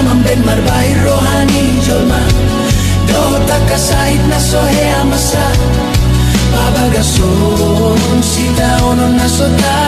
ben marbai rohani jolma Dota kasait na sohe amasa Babagason sita onon na sota